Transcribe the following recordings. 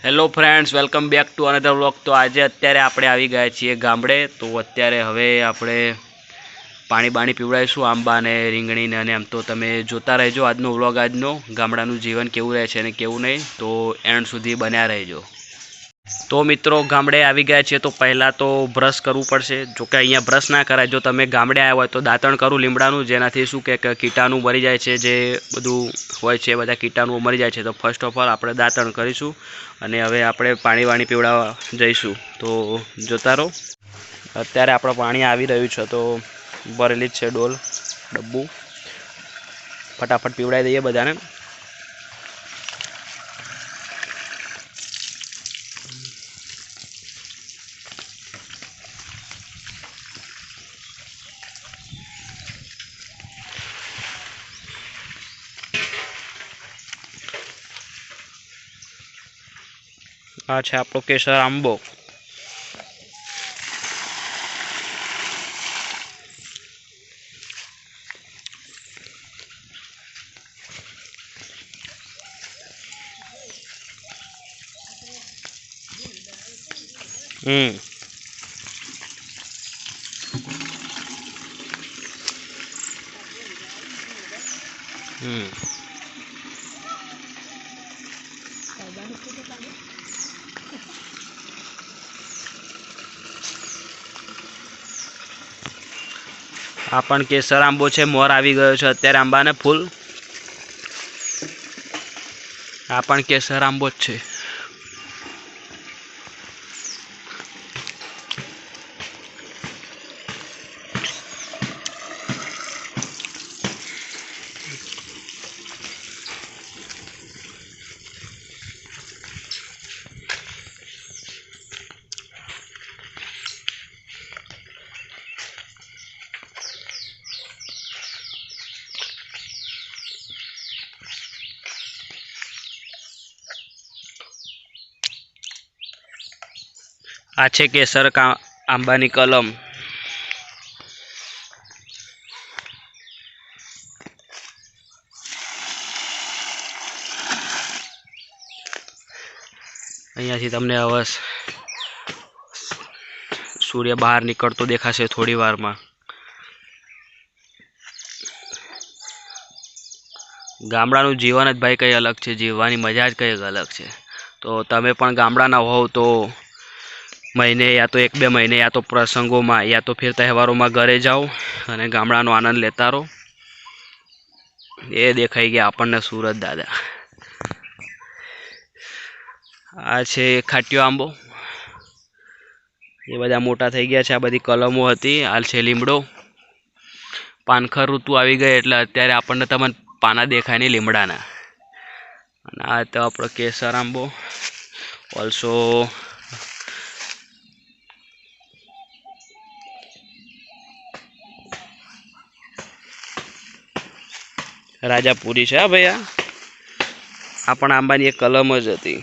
Hello friends, welcome back to another vlog. તો આજે અત્યારે આપણે આવી ગયા છીએ ગામડે। તો અત્યારે હવે આપણે પાણી પીવડાવીશું આંબા ને રીંગણીને, અને એમ તો તમે જોતા રહેજો આજનો વ્લોગ। આજનો ગામડાનું જીવન કેવું રહે છે અને કેવું નહીં, તો એન્ડ સુધી બન્યા રહેજો। તો મિત્રો ગામડે આવી ગયા છીએ તો પહેલાં તો બ્રશ કરવું પડશે। જોકે અહીંયા બ્રશ ના કરાય, જો તમે ગામડે આવ્યા હોય તો દાંતણ કરું લીમડાનું, જેનાથી શું કે કીટાણુ મરી જાય છે, જે બધું હોય છે બધા કીટાણુઓ મરી જાય છે। તો ફર્સ્ટ ઓફ ઓલ આપણે દાંતણ કરીશું અને હવે આપણે પાણી પીવડાવવા જઈશું। તો જોતા રહો। અત્યારે આપણે પાણી આવી રહ્યું છે, તો ભરેલી જ છે ડોલ ડબ્બુ। ફટાફટ પીવડાવી દઈએ બધાને। આ છે આપણો કેસર આંબો। આ પણ કેસર આંબો છે, મોર આવી ગયો છે અત્યારે આંબાને ફૂલ। આ પણ કેસર આંબો જ છે। આ છે કેસર આંબાની કલમ। અહીંયાથી તમને હવે સૂર્ય બહાર નીકળતો દેખાશે થોડી વારમાં। ગામડાનું જીવન જ ભાઈ કંઈ અલગ છે, જીવવાની મજા જ કંઈક અલગ છે। તો તમે પણ ગામડાના હોવ તો મહિને યા તો 1-2 મહિને યા તો પ્રસંગોમાં યા તો ફિર તહેવારોમાં ઘરે જાઓ અને ગામડાનો આનંદ લેતા રહો। એ દેખાઈ ગયા આપણને સુરત દાદા। આ છે ખાટીયો આંબો, એ બધા મોટા થઈ ગયા છે। આ બધી કલમો હતી। હાલ છે લીમડો। પાનખર ઋતુ આવી ગઈ એટલે અત્યારે આપણને તમને પાના દેખાય નહીં લીમડાના। અને આ તો આપણો કેસર આંબો, ઓલ્સો રાજાપુરી છે। હા ભાઈ, આ પણ આંબાની એક કલમ જ હતી।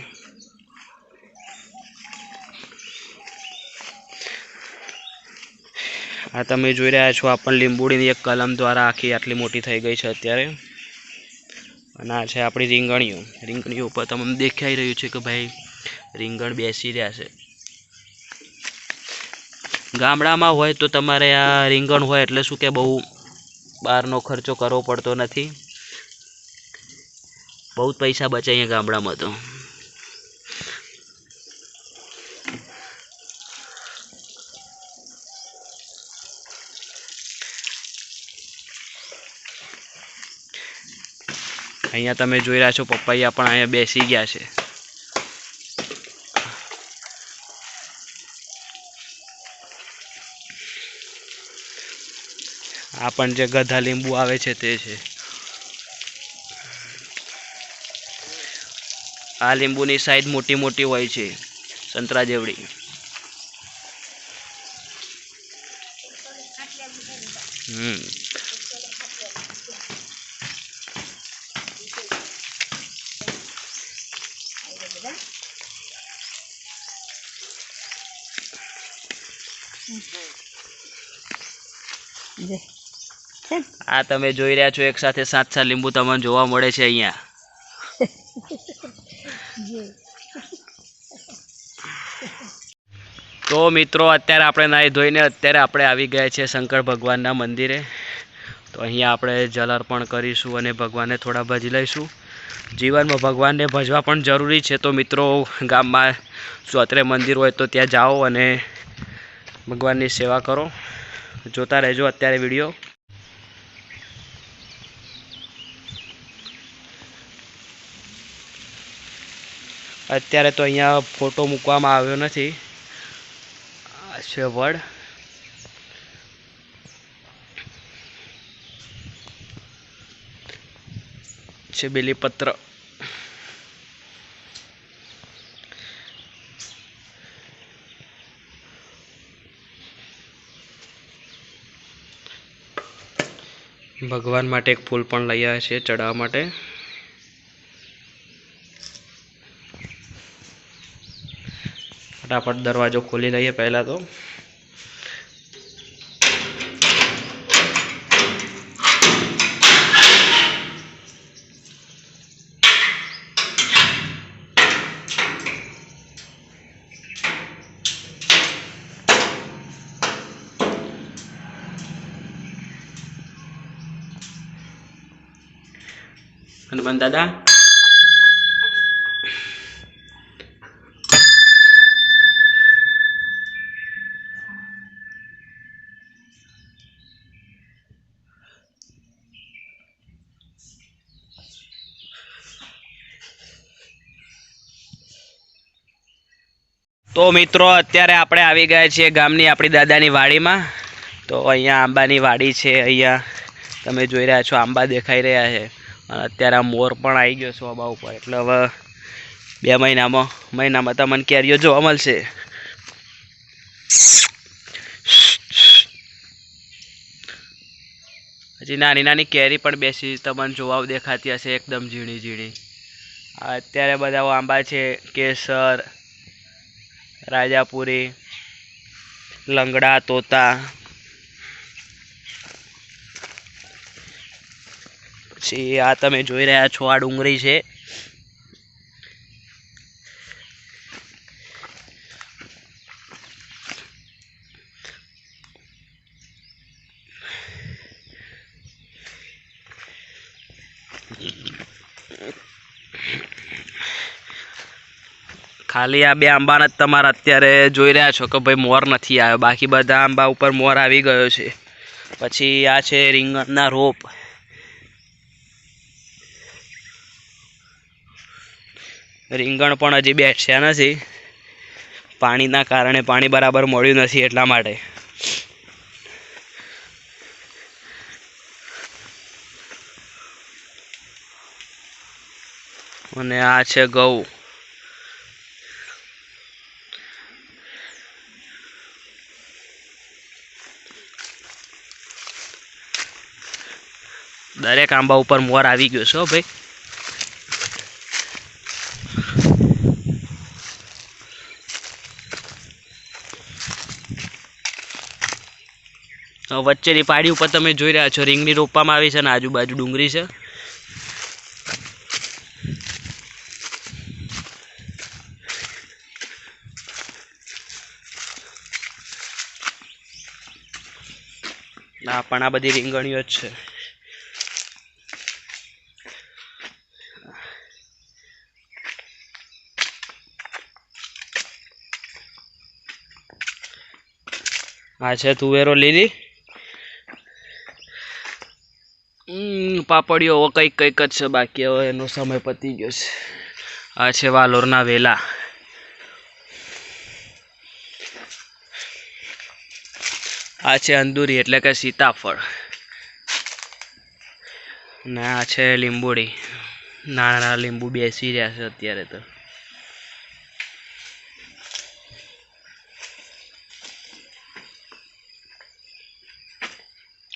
આ તમે જોઈ રહ્યા છો, આ પણ લીંબુડીની એક કલમ દ્વારા આટલી મોટી થઈ ગઈ છે અત્યારે। અને આ છે આપણી રીંગણીઓ। રીંગણીઓ ઉપર તમને દેખાઈ રહ્યું છે કે ભાઈ રીંગણ બેસી રહ્યા છે। ગામડામાં હોય તો તમારે આ રીંગણ હોય એટલે શું કે બહુ બહારનો ખર્ચો કરવો પડતો નથી, બહુ જ પૈસા બચે અહીંયા ગામડામાં તો। અહીંયા તમે જોઈ રહ્યા છો પપૈયા પણ અહીંયા બેસી ગયા છે। આ પણ જે ગધા લીંબુ આવે છે તે છે। આ લીંબુની સાઈઝ મોટી મોટી હોય છે, સંતરા જેવડી। આ તમે જોઈ રહ્યા છો એક સાથે 7 લીંબુ તમને જોવા મળે છે અહીંયા। તો મિત્રો અત્યારે આપણે નાહી ધોઈને અત્યારે આપણે આવી ગયા છીએ શંકર ભગવાનના મંદિરે। તો અહીંયા આપણે જલ અર્પણ કરીશું અને ભગવાનને થોડા ભજી લઈશું। જીવનમાં ભગવાનને ભજવા પણ જરૂરી છે। તો મિત્રો ગામમાં ચોતરે મંદિર હોય તો ત્યાં જાઓ અને ભગવાનની સેવા કરો। જોતા રહેજો અત્યારે વિડીયો। અત્યારે તો અહીંયા ફોટો મૂકવામાં આવ્યો નથી। આ છે વડ, છે બેલીપત્ર, ભગવાન માટે એક ફૂલ પણ લઈ આવ્યા છે ચડાવવા માટે। फटाफट दरवाजो खोली लईए पहला तो। हनुमान दादा तो मित्रों अत्यारे आपणे आवी गया छीए गामनी आपणी दादानी वाड़ीमां। तो अहींया आंबानी वाड़ी छे। अहींया तमे जोई रह्या छो आंबा देखाई रह्या छे अने अत्यारे मोर पण आई गयो छे आंबा उपर। एटले हवे 2 महीनामां तमने केरीओ जोवा मळशे। हजी नानी नानी केरी पण बेसी तमने जोवा देखाती हशे, एकदम झीणी झीणी। अत्यारे बधा आंबा छे, केसर, राजापुरी, लंगड़ा, तोता, पछी आ तमे जोई रह्या छो आ डूंगरी छे। खाली आ 2 आंबाना तमारे अत्यारे जोई रह्या छो के भाई मोर नथी आव्यो, बाकी बधा आंबा उपर मोर आवी गयो छे। पछी आ छे રીંગણના રોપ। રીંગણ પણ હજી બેઠ્યા નથી, પાણીના કારણે પાણી બરાબર મળ્યું નથી એટલા માટે। અને આ છે ઘઉં। दरेक आंबा उपर मोर आवी गयो छे भाई। वच्चेनी पाड़ी उपर तमे जोई रह्या छो રીંગણી रोपवामां आवी छे ने आजुबाजु डूंगरी छे। पण आ बधी રીંગણીઓ જ છે। आ छे तुवेरो લીલી। पापड़ियों कई कई ज छे, बाकी हवे एनो समय पती गयो छे। आ छे वालोરના વેલા। आ छे अंदूरी एटले के सीताफळ ने आ छे લીંબુડી। नाना લીંબુ बेसी रह्या छे अत्यारे तो।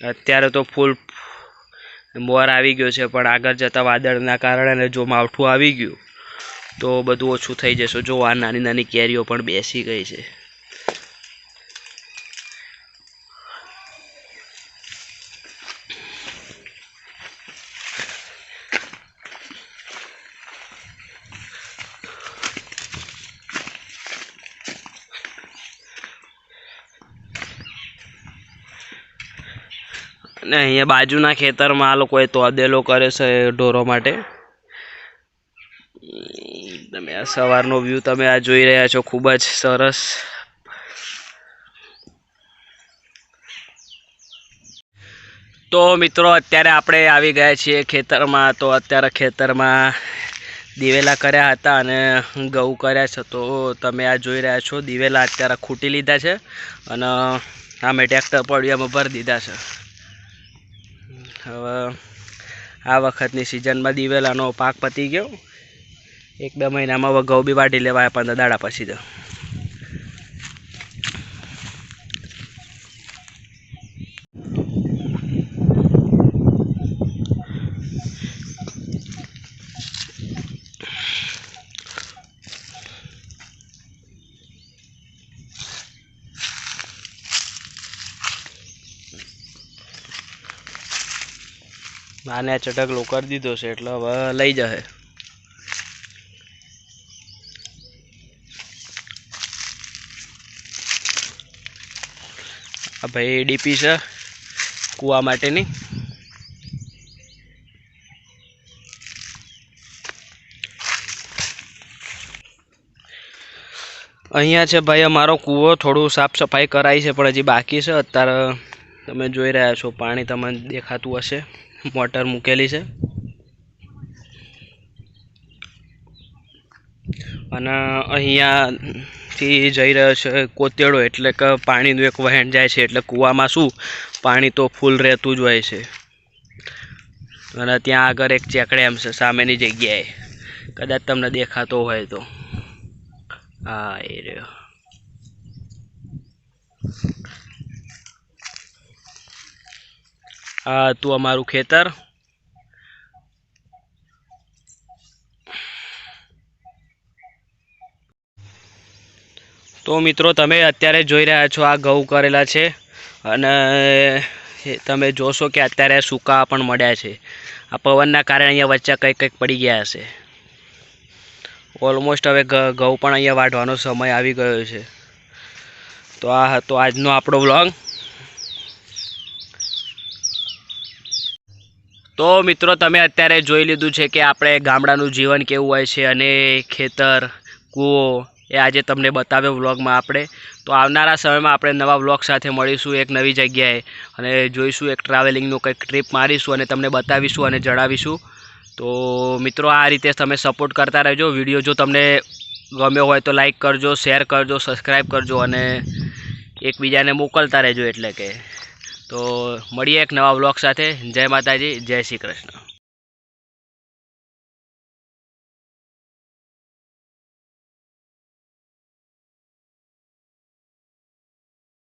अत्यारे तो फूल मोर आवी गयो छे, पण आगळ जता वादळना कारणे जो मावठું आवी गयुं तो बधुं ओछुं थई जशे। जो आ नानी नानी केरीओ पण बेसी गई छे। અને અહીંયા બાજુના ખેતરમાં આ લોકોએ તોદેલો કરે છે ઢોરો માટે. તમે આ સવારનો વ્યૂ તમે આ જોઈ રહ્યા છો, ખૂબ જ સરસ. તો મિત્રો અત્યારે આપણે આવી ગયા છીએ ખેતરમાં. તો અત્યારે ખેતરમાં દિવેલા કર્યા હતા અને ઘઉં કર્યા છે. તો તમે આ જોઈ રહ્યા છો દિવેલા અત્યારે ખૂટી લીધા છે અને અમે ટ્રેક્ટર પડ્યામાં ભરી દીધા છે. હવે આ વખતની સિઝનમાં દિવેલાનો પાક પતી ગયો. 1-2 મહિનામાં હવે ઘઉં બી વાટી લેવાય 15 દાડા પછી તો. આને ચટકલો કરી દીધો છે એટલે હવે લઈ જશે. આ ભાઈ ડીપી છે કૂવા માટેની. અહીંયા છે ભાઈ અમારો કૂવો. થોડું સાફ સફાઈ કરાઈ છે પણ હજી બાકી છે. અત્યારે તમે જોઈ રહ્યા છો પાણી તમને દેખાતું હશે, મોટર મૂકેલી છે. અને અહીંયાથી જઈ રહ્યો છે કોતેડો, એટલે કે પાણીનું એક વહેણ જાય છે. એટલે કૂવામાં શું પાણી તો ફૂલ રહેતું જ હોય છે. અને ત્યાં આગળ એક ચેકડેમ છે સામેની જગ્યાએ, કદાચ તમને દેખાતો હોય તો. હા એ રહ્યો. આ હતું અમારું ખેતર. તો મિત્રો તમે અત્યારે જોઈ રહ્યા છો આ ઘઉં કરેલા છે અને તમે જોશો કે અત્યારે સૂકા પણ મળ્યા છે. આ પવનના કારણે અહીંયા વચ્ચે કંઈક પડી ગયા હશે. ઓલમોસ્ટ હવે ઘઉં પણ અહીંયા વાઢવાનો સમય આવી ગયો છે. તો આ હતો આજનો આપણો વ્લોગ. તો મિત્રો તમે અત્યારે જોઈ લીધું છે કે આપણે ગામડાનું જીવન કેવું હોય છે અને ખેતર, કૂવો એ આજે તમને બતાવ્યો વ્લોગમાં આપણે. તો આવનારા સમયમાં આપણે નવા વ્લોગ સાથે મળીશું એક નવી જગ્યાએ અને જોઈશું એક ટ્રાવેલિંગનું કંઈક ટ્રીપ મારીશું અને તમને બતાવીશું અને જણાવીશું. તો મિત્રો આ રીતે તમે સપોર્ટ કરતા રહેજો. વિડીયો જો તમને ગમ્યો હોય તો લાઈક કરજો, શેર કરજો, સબસ્ક્રાઈબ કરજો અને એકબીજાને મોકલતા રહેજો. એટલે કે તો મળીએ એક નવા વ્લોગ સાથે. જય માતાજી, જય શ્રી કૃષ્ણ.